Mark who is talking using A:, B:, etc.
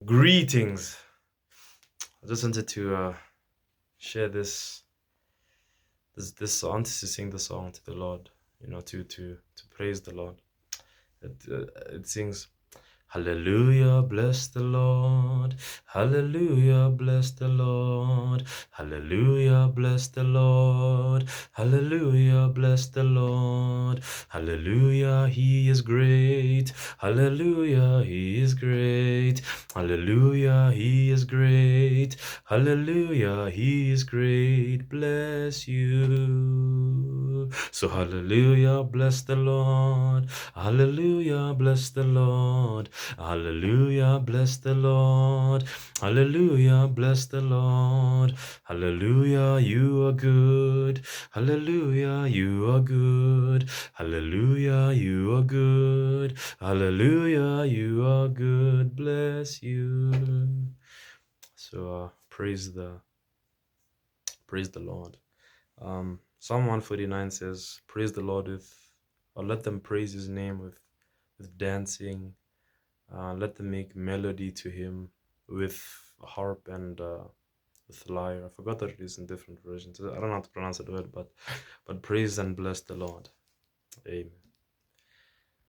A: Greetings. I just wanted to share this. I wanted to sing the song to the Lord. To praise the Lord. It sings. Hallelujah, bless the Lord. Hallelujah, bless the Lord. Hallelujah, bless the Lord. Hallelujah, bless the Lord. Hallelujah, he is great. Hallelujah, he is great. Hallelujah, he is great. Hallelujah, he is great. Bless you. So hallelujah, bless the Lord. Hallelujah, bless the Lord. Hallelujah, bless the Lord. Hallelujah, bless the Lord. Hallelujah, you are good. Hallelujah, you are good. Hallelujah, you are good. Hallelujah, you are good. Bless you. So praise the Lord. Psalm 149 says, praise the Lord or let them praise his name with dancing. Let them make melody to him with harp and with lyre. I forgot that it is in different versions. I don't know how to pronounce it well, but praise and bless the Lord. Amen.